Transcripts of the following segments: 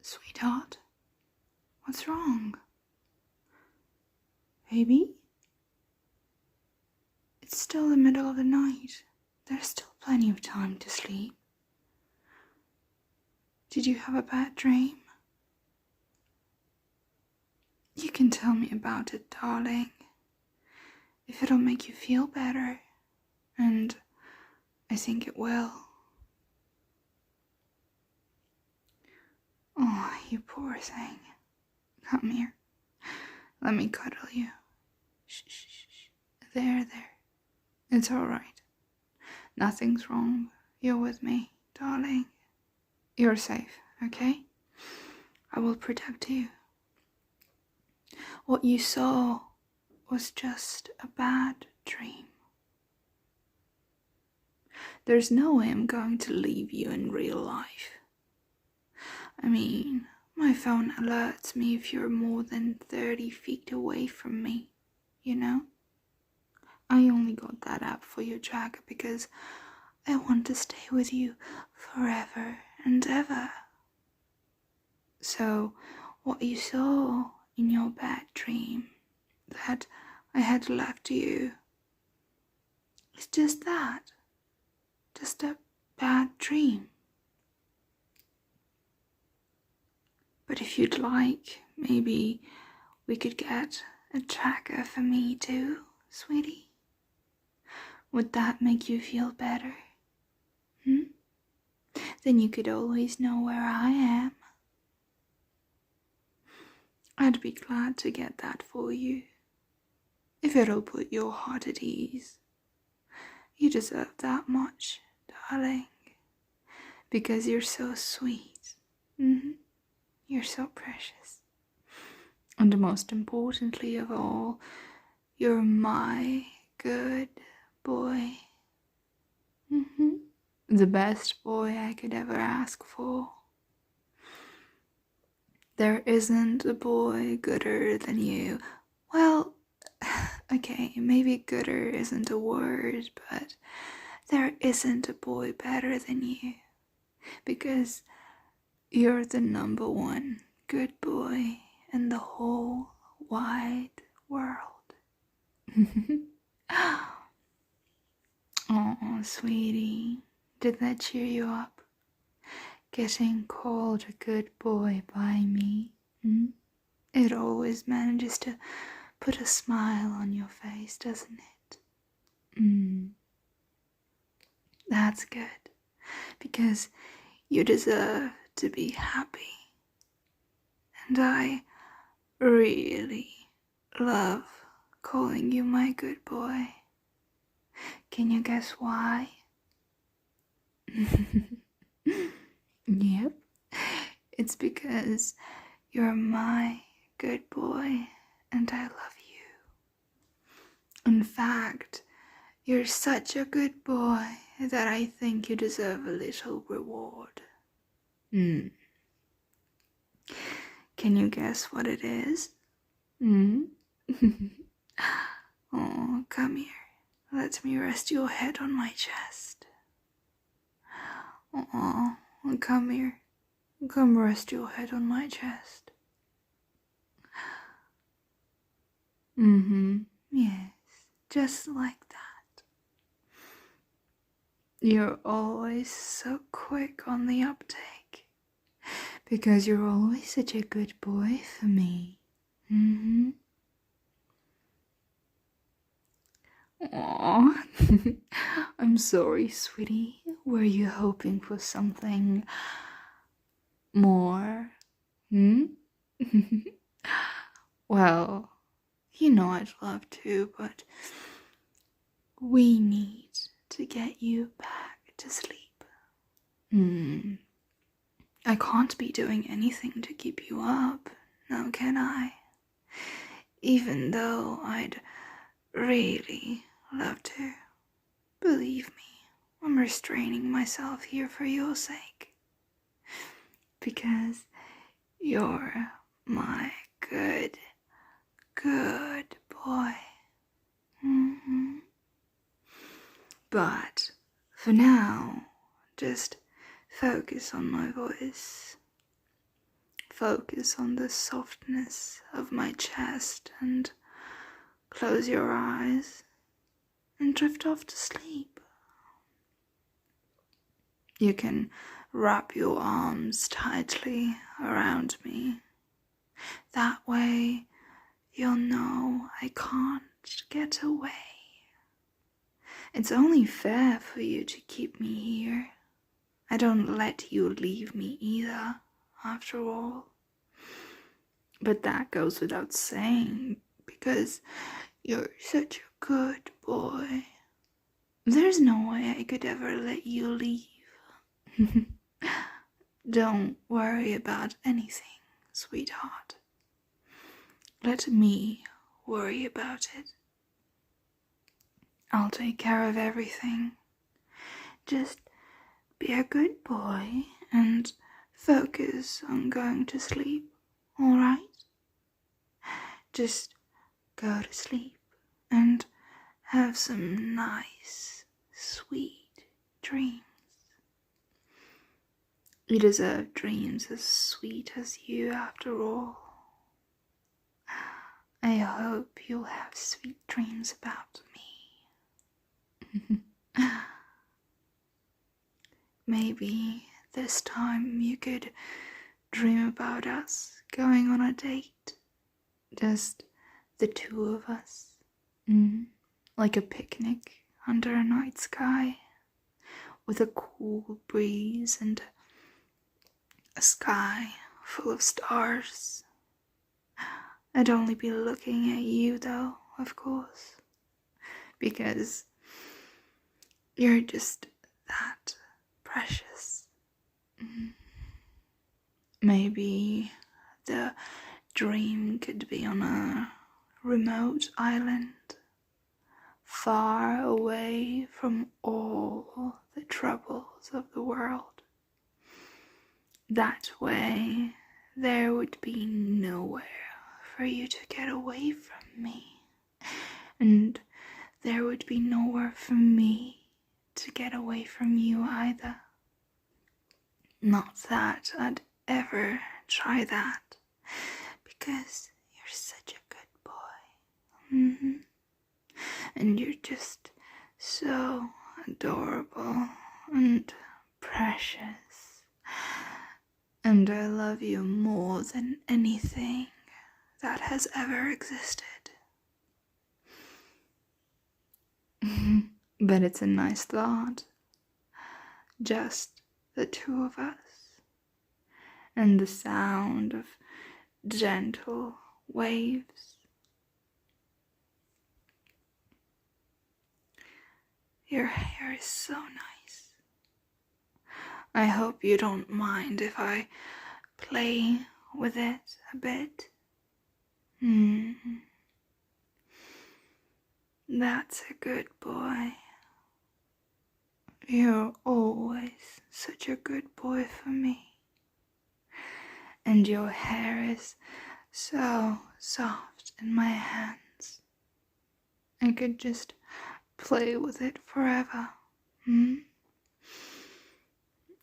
Sweetheart, what's wrong? Baby? It's still the middle of the night. There's still plenty of time to sleep. Did you have a bad dream? You can tell me about it, darling. If it'll make you feel better. And I think it will. Oh, you poor thing. Come here. Let me cuddle you. Shh, shh, shh. There. It's all right. Nothing's wrong. You're with me, darling. You're safe, okay? I will protect you. What you saw was just a bad dream. There's no way I'm going to leave you in real life. I mean, my phone alerts me if you're more than 30 feet away from me, you know? I only got that app for your tracker because I want to stay with you forever and ever. So, what you saw in your bad dream that I had left you is just that. Just a bad dream. But if you'd like, maybe we could get a tracker for me too, sweetie? Would that make you feel better? Then you could always know where I am. I'd be glad to get that for you, if it'll put your heart at ease. You deserve that much, darling, because you're so sweet. You're so precious. And most importantly of all, you're my good boy. The best boy I could ever ask for. There isn't a boy gooder than you. Well, okay, maybe gooder isn't a word, but there isn't a boy better than you. Because you're the number one good boy in the whole wide world. Oh, sweetie, did that cheer you up? Getting called a good boy by me? It always manages to put a smile on your face, doesn't it? That's good, because you deserve to be happy. And I really love calling you my good boy. Can you guess why? Yep, it's because you're my good boy and I love you. In fact, you're such a good boy that I think you deserve a little reward. Can you guess what it is? Oh, come here. Let me rest your head on my chest. Oh, come here. Come rest your head on my chest. Yes, just like that. You're always so quick on the uptake, because you're always such a good boy for me. Aww. I'm sorry, sweetie. Were you hoping for something more? Well, you know I'd love to, but we need to get you back to sleep. I can't be doing anything to keep you up, now can I? Even though I'd really love to. Believe me, I'm restraining myself here for your sake. Because you're my good boy. But for now, just focus on my voice. focus on the softness of my chest and close your eyes and drift off to sleep. You can wrap your arms tightly around me. That way you'll know I can't get away. It's only fair for you to keep me here. I don't let you leave me either, after all. But that goes without saying, because you're such a good boy. There's no way I could ever let you leave. Don't worry about anything, sweetheart. Let me worry about it. I'll take care of everything. Just be a good boy and focus on going to sleep, alright? Just go to sleep and have some nice, sweet dreams. You deserve dreams as sweet as you, after all. I hope you'll have sweet dreams about me. Maybe this time you could dream about us going on a date. Just the two of us. Like a picnic under a night sky with a cool breeze and a sky full of stars. I'd only be looking at you though, of course, because you're just that precious. Maybe the dream could be on a remote island, far away from all the troubles of the world. That way, there would be nowhere for you to get away from me, and there would be nowhere for me to get away from you either. Not that I'd ever try that, because you're such a good boy. And you're just so adorable and precious. And I love you more than anything that has ever existed. But it's a nice thought. Just the two of us. And the sound of gentle waves. Your hair is so nice. I hope you don't mind if I play with it a bit. That's a good boy. You're always such a good boy for me. And your hair is so soft in my hands. I could just play with it forever.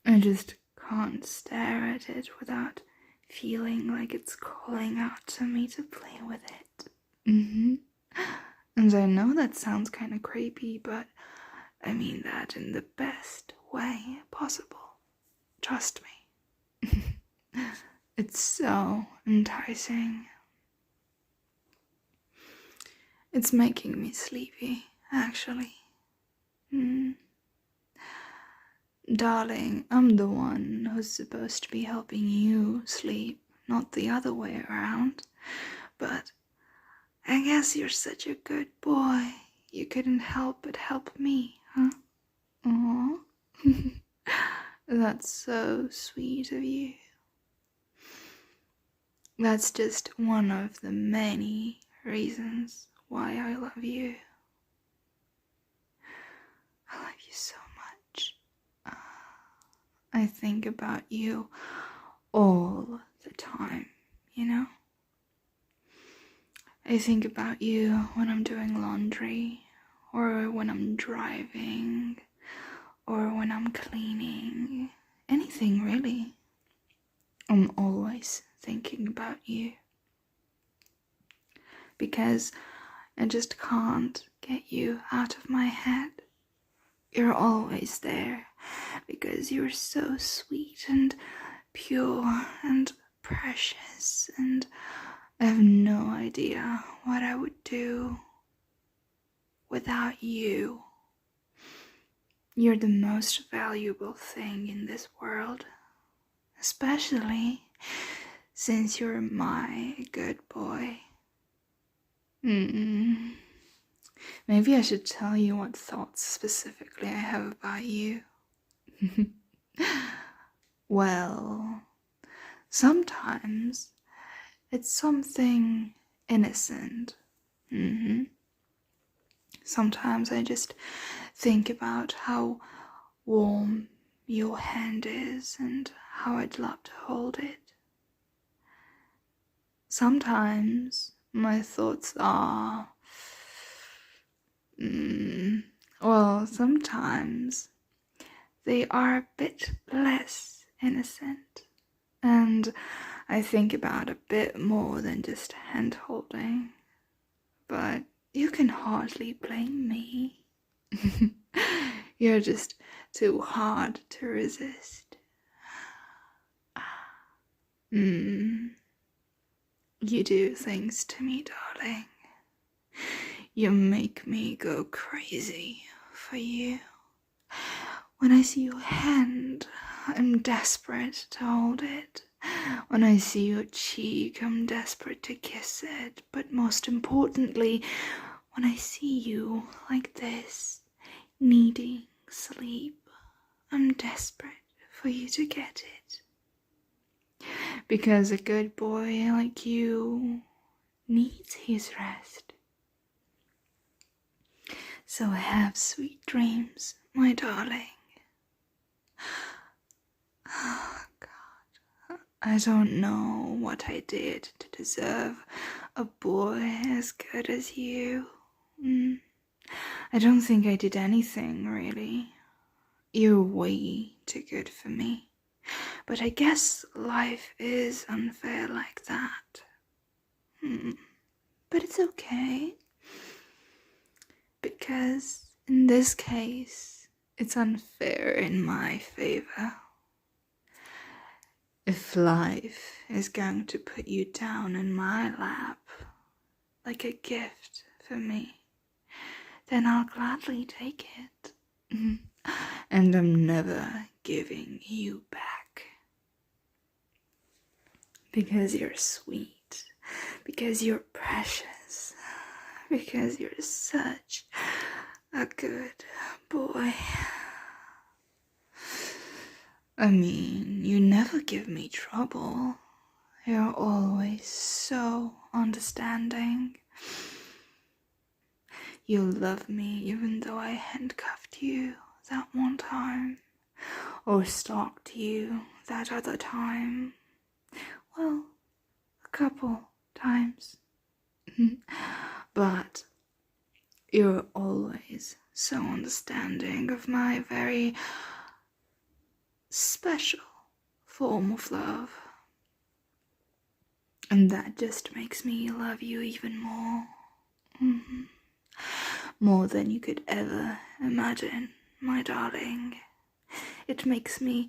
I just can't stare at it without feeling like it's calling out to me to play with it. And I know that sounds kind of creepy, but I mean that in the best way possible. Trust me. It's so enticing. It's making me sleepy, actually. Darling, I'm the one who's supposed to be helping you sleep, not the other way around. But I guess you're such a good boy. You couldn't help but help me, huh? Aww. That's so sweet of you. That's just one of the many reasons why I love you. I love you so much. I think about you all the time, you know? I think about you when I'm doing laundry, or when I'm driving, or when I'm cleaning. Anything, really. I'm always thinking about you. Because I just can't get you out of my head. You're always there because you're so sweet and pure and precious, and I have no idea what I would do without you. You're the most valuable thing in this world, especially since you're my good boy. Maybe I should tell you what thoughts specifically I have about you. Well, sometimes it's something innocent. Sometimes I just think about how warm your hand is and how I'd love to hold it. Sometimes my thoughts are, well, sometimes they are a bit less innocent, and I think about a bit more than just hand holding. But you can hardly blame me. You're just too hard to resist. You do things to me, darling. You make me go crazy for you. When I see your hand, I'm desperate to hold it. When I see your cheek, I'm desperate to kiss it. But most importantly, when I see you like this, needing sleep, I'm desperate for you to get it. Because a good boy like you needs his rest. So have sweet dreams, my darling. Oh, God. I don't know what I did to deserve a boy as good as you. I don't think I did anything, really. You're way too good for me. But I guess life is unfair like that. But it's okay. Because in this case, it's unfair in my favor. If life is going to put you down in my lap like a gift for me, then I'll gladly take it. And I'm never giving you back. Because you're sweet, because you're precious, because you're such a good boy. I mean, you never give me trouble. You're always so understanding. You love me even though I handcuffed you that one time, or stalked you that other time. Well, a couple times. But you're always so understanding of my very special form of love. And that just makes me love you even more. More than you could ever imagine, my darling. It makes me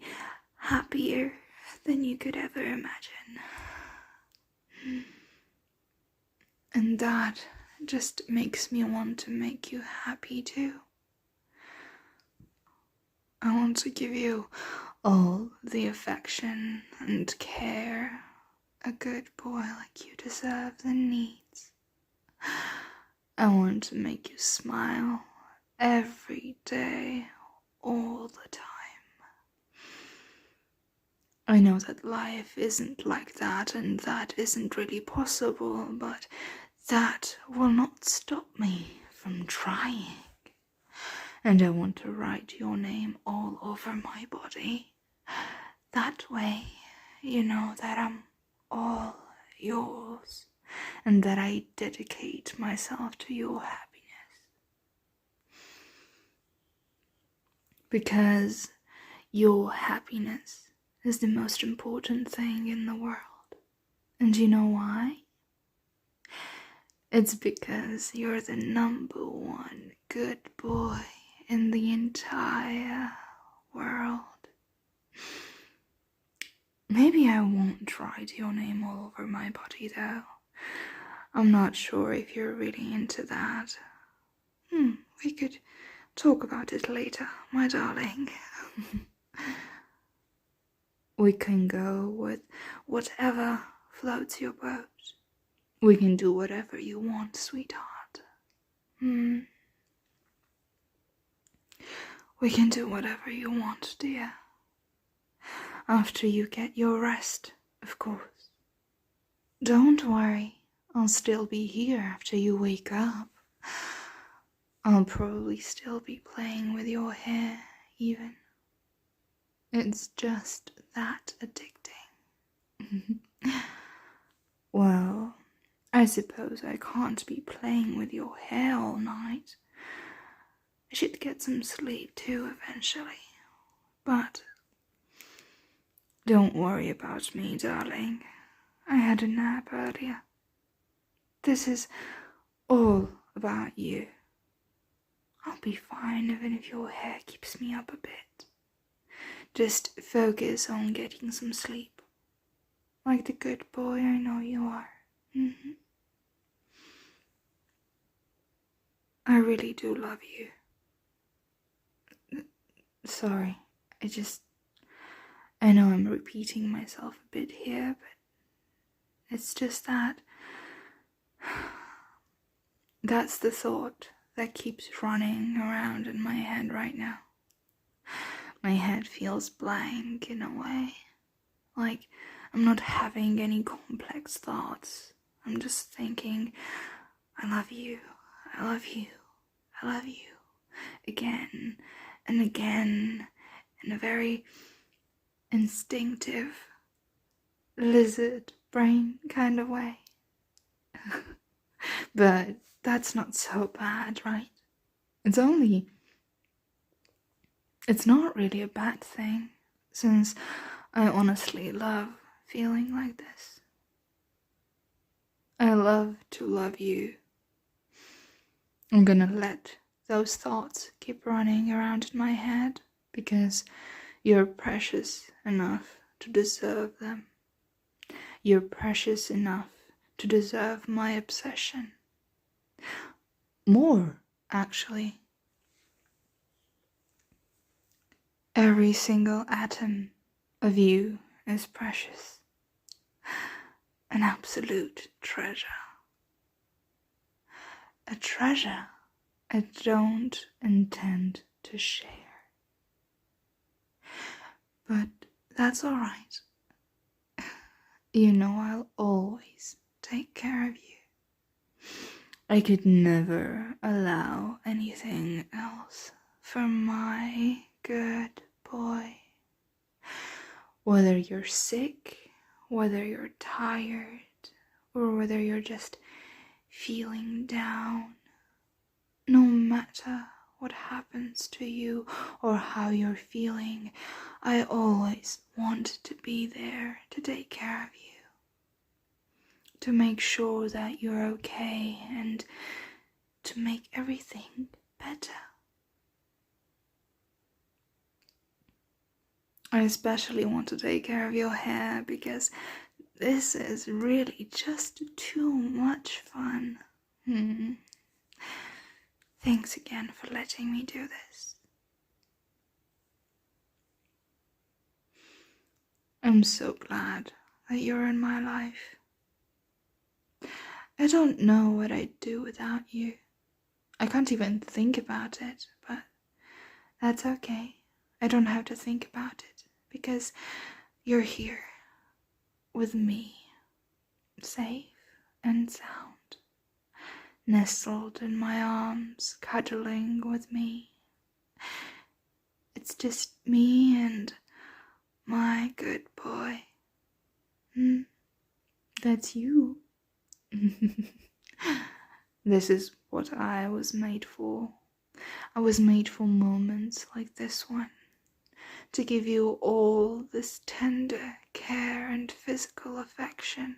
happier than you could ever imagine. And that just makes me want to make you happy too. I want to give you all the affection and care a good boy like you deserves and needs. I want to make you smile every day, all the time. I know that life isn't like that, and that isn't really possible, but that will not stop me from trying. And I want to write your name all over my body. That way, you know that I'm all yours, and that I dedicate myself to your happiness. Because your happiness is the most important thing in the world. And you know why? It's because you're the #1 good boy in the entire world. Maybe I won't write your name all over my body though. I'm not sure if you're really into that. We could talk about it later, my darling. We can go with whatever floats your boat. We can do whatever you want, sweetheart. We can do whatever you want, dear. After you get your rest, of course. Don't worry, I'll still be here after you wake up. I'll probably still be playing with your hair, even. It's just that addicting. Well, I suppose I can't be playing with your hair all night. I should get some sleep too eventually. But don't worry about me, darling. I had a nap earlier. This is all about you. I'll be fine even if your hair keeps me up a bit. Just focus on getting some sleep. Like the good boy I know you are. I really do love you. Sorry, I know I'm repeating myself a bit here, but it's just that that's the thought that keeps running around in my head right now. My head feels blank in a way, like I'm not having any complex thoughts. I'm just thinking, I love you, I love you, I love you, again and again, in a very instinctive, lizard brain kind of way. But that's not so bad, right? It's not really a bad thing, since I honestly love feeling like this. I love to love you. I'm gonna let those thoughts keep running around in my head, because you're precious enough to deserve them. You're precious enough to deserve my obsession. More, actually. Every single atom of you is precious. An absolute treasure. A treasure I don't intend to share. But that's alright. You know I'll always take care of you. I could never allow anything else for my good boy. Whether you're sick, whether you're tired, or whether you're just feeling down, no matter what happens to you or how you're feeling, I always want to be there to take care of you, to make sure that you're okay and to make everything better. I especially want to take care of your hair because this is really just too much fun. Thanks again for letting me do this. I'm so glad that you're in my life. I don't know what I'd do without you. I can't even think about it, but that's okay. I don't have to think about it because you're here with me, safe and sound, nestled in my arms, cuddling with me. It's just me and my good boy. That's you. This is what I was made for. I was made for moments like this one, to give you all this tender care and physical affection.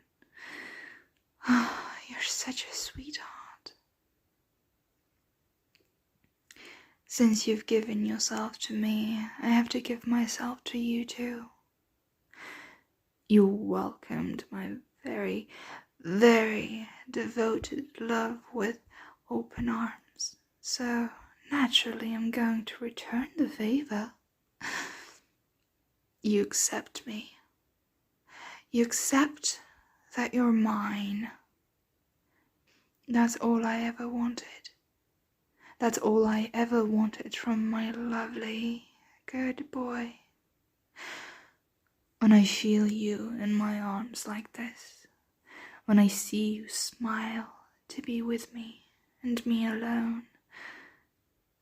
You're such a sweetheart. Since you've given yourself to me, I have to give myself to you too. You welcomed my very, very devoted love with open arms, so naturally I'm going to return the favor. You accept me. You accept that you're mine. That's all I ever wanted. That's all I ever wanted from my lovely, good boy. When I feel you in my arms like this, when I see you smile to be with me and me alone,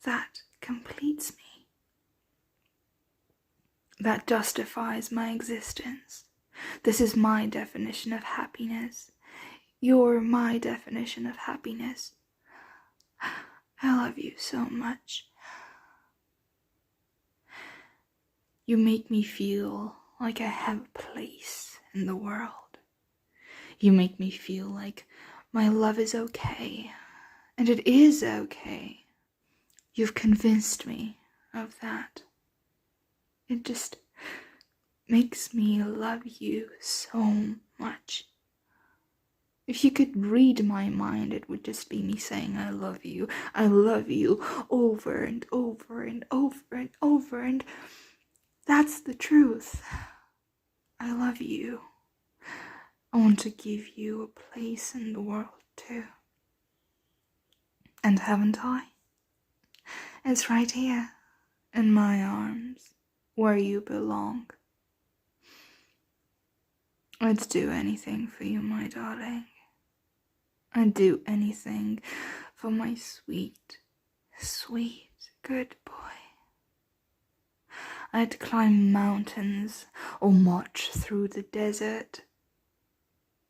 that completes me. That justifies my existence. This is my definition of happiness. You're my definition of happiness. I love you so much. You make me feel like I have a place in the world. You make me feel like my love is okay, and it is okay. You've convinced me of that. It just makes me love you so much. If you could read my mind, it would just be me saying I love you, over and over and over and over, and that's the truth. I love you. I want to give you a place in the world too. And haven't I? It's right here, in my arms, where you belong. I'd do anything for you, my darling. I'd do anything for my sweet, sweet, good boy. I'd climb mountains or march through the desert.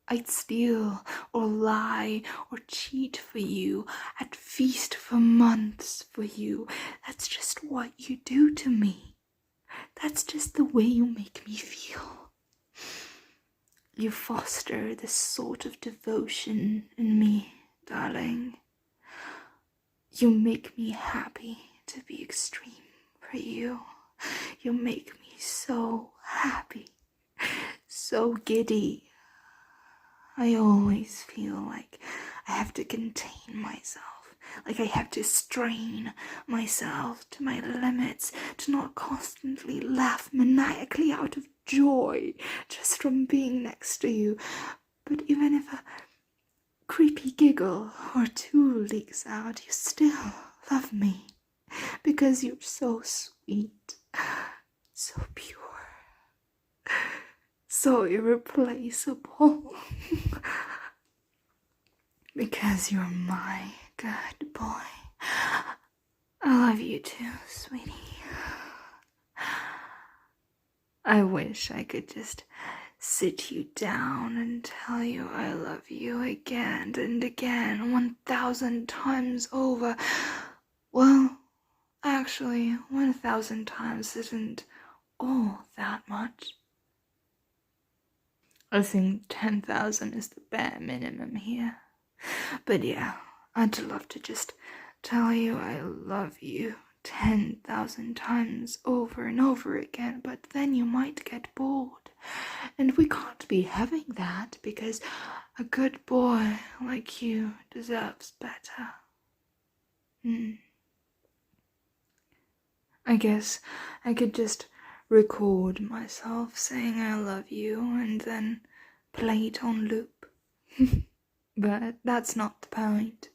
I'd steal or lie or cheat for you. I'd feast for months for you. That's just what you do to me. That's just the way you make me feel. You foster this sort of devotion in me, darling. You make me happy to be extreme for you. You make me so happy, so giddy. I always feel like I have to contain myself, like I have to strain myself to my limits, to not constantly laugh maniacally out of joy just from being next to you. But even if a creepy giggle or two leaks out, you still love me, because you're so sweet, so pure, so irreplaceable. Because you're my good boy. I love you too, sweetie. I wish I could just sit you down and tell you I love you again and again, 1,000 times over. Well, actually, 1,000 times isn't all that much. I think 10,000 is the bare minimum here. But yeah, I'd love to just tell you I love you 10,000 times over and over again, but then you might get bored. And we can't be having that, because a good boy like you deserves better. I guess I could just record myself saying I love you and then play it on loop. But that's not the point.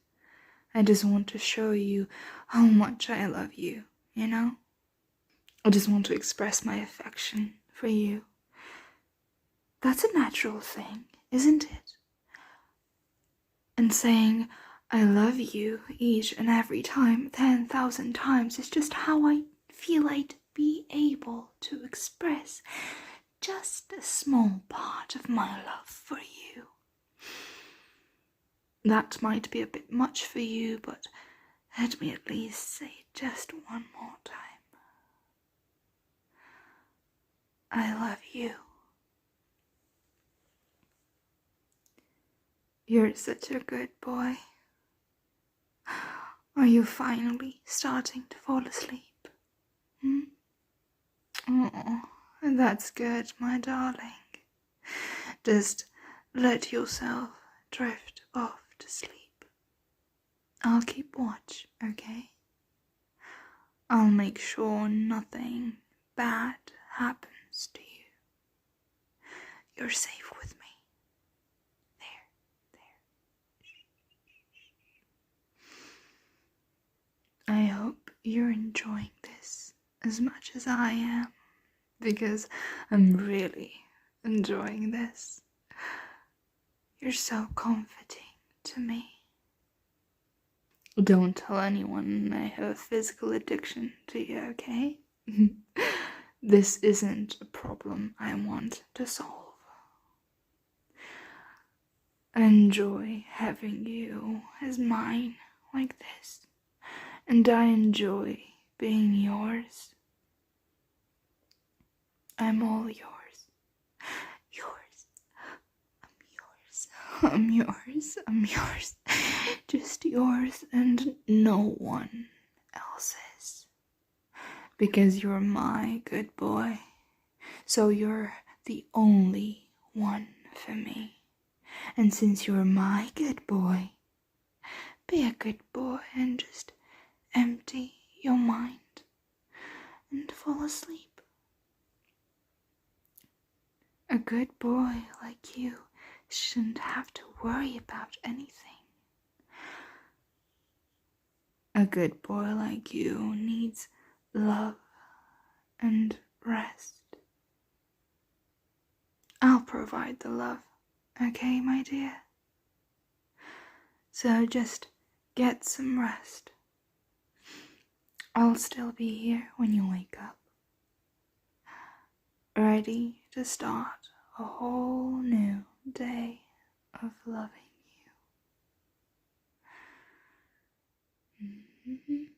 I just want to show you how much I love you, you know? I just want to express my affection for you. That's a natural thing, isn't it? And saying I love you each and every time, 10,000 times, is just how I feel I'd be able to express just a small part of my love for you. That might be a bit much for you, but let me at least say it just one more time. I love you. You're such a good boy. Are you finally starting to fall asleep? Oh, that's good, my darling. Just let yourself drift off to sleep. I'll keep watch, okay? I'll make sure nothing bad happens to you. You're safe with me. There. I hope you're enjoying this as much as I am, because I'm really enjoying this. You're so comforting to me. Don't tell anyone I have a physical addiction to you, okay? This isn't a problem I want to solve. I enjoy having you as mine like this, and I enjoy being yours. I'm all yours. Yours. I'm yours. I'm yours. Just yours and no one else's. Because you're my good boy. So you're the only one for me. And since you're my good boy, be a good boy and just empty your mind and fall asleep. A good boy like you shouldn't have to worry about anything. A good boy like you needs love and rest. I'll provide the love, okay, my dear? So just get some rest. I'll still be here when you wake up, ready to start a whole new day of loving you.